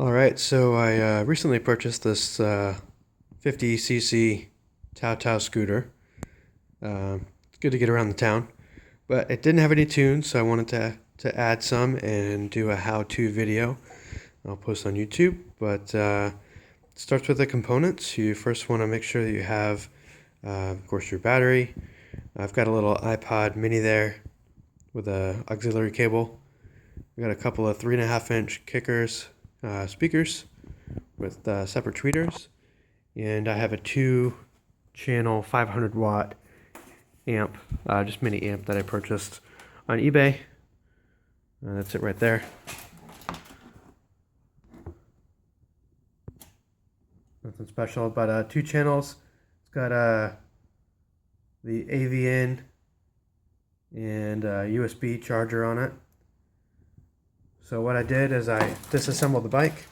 Alright, so I recently purchased this 50cc Tao Tao scooter. It's good to get around the town, but it didn't have any tunes, so I wanted to add some and do a how-to video. I'll post on YouTube, but it starts with the components. You first want to make sure that you have, of course, your battery. I've got a little iPod mini there with a auxiliary cable. We got a couple of 3.5-inch kickers, speakers with separate tweeters, and I have a 2-channel 500-watt amp, just mini amp that I purchased on eBay. That's it right there. Nothing special, but 2 channels. It's got the AV-in and USB charger on it. So what I did is I disassembled the bike.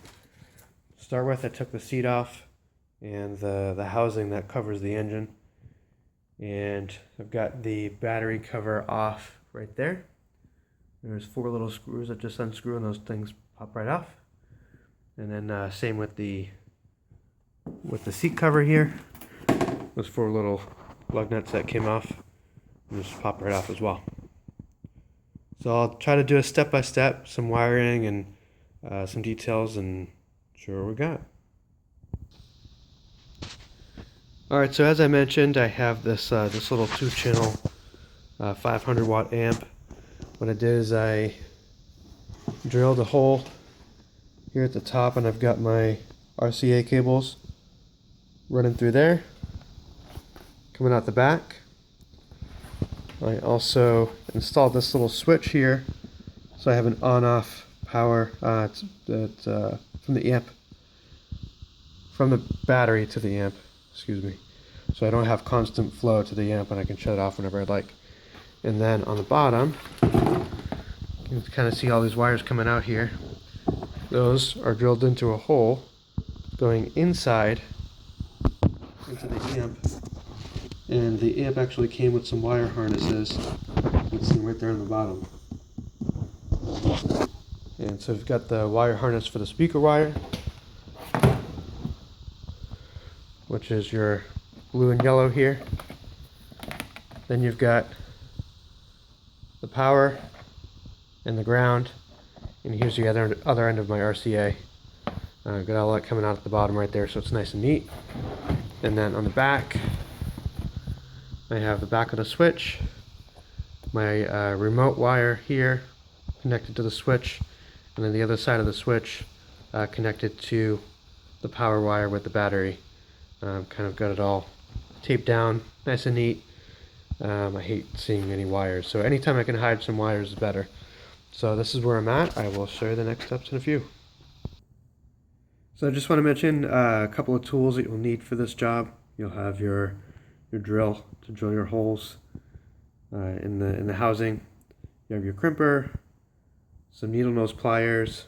To start with, I took the seat off and the housing that covers the engine. And I've got the battery cover off right there. There's 4 little screws that just unscrew and those things pop right off. And then same with the seat cover here. Those 4 little lug nuts that came off and just pop right off as well. So I'll try to do a step-by-step, some wiring and some details, and show what we got. Alright, so as I mentioned, I have this little 2-channel 500-watt amp. What I did is I drilled a hole here at the top, and I've got my RCA cables running through there, coming out the back. I also installed this little switch here, so I have an on-off power from the amp, from the battery to the amp, excuse me. So I don't have constant flow to the amp, and I can shut it off whenever I'd like. And then on the bottom, you can kind of see all these wires coming out here. Those are drilled into a hole going inside into the amp. And the amp actually came with some wire harnesses. You can see them right there on the bottom. And so we've got the wire harness for the speaker wire, which is your blue and yellow here. Then you've got the power and the ground. And here's the other end of my RCA. Got all that coming out at the bottom right there, so it's nice and neat. And then on the back, I have the back of the switch, my remote wire here connected to the switch, and then the other side of the switch connected to the power wire with the battery. Kind of got it all taped down, nice and neat. I hate seeing any wires, so anytime I can hide some wires is better. So this is where I'm at. I will show you the next steps in a few. So I just want to mention a couple of tools that you'll need for this job. You'll have your drill to drill your holes in the housing. You have your crimper, some needle nose pliers,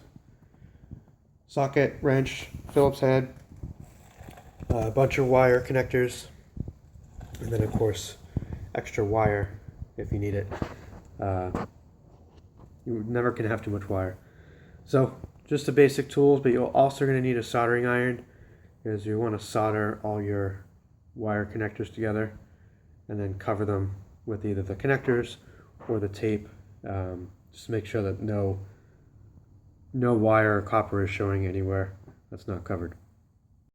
socket, wrench, Phillips head, a bunch of wire connectors, and then of course extra wire if you need it. You never can have too much wire. So just the basic tools, but you're also going to need a soldering iron, because you want to solder all your wire connectors together and then cover them with either the connectors or the tape, just to make sure that no wire or copper is showing anywhere that's not covered.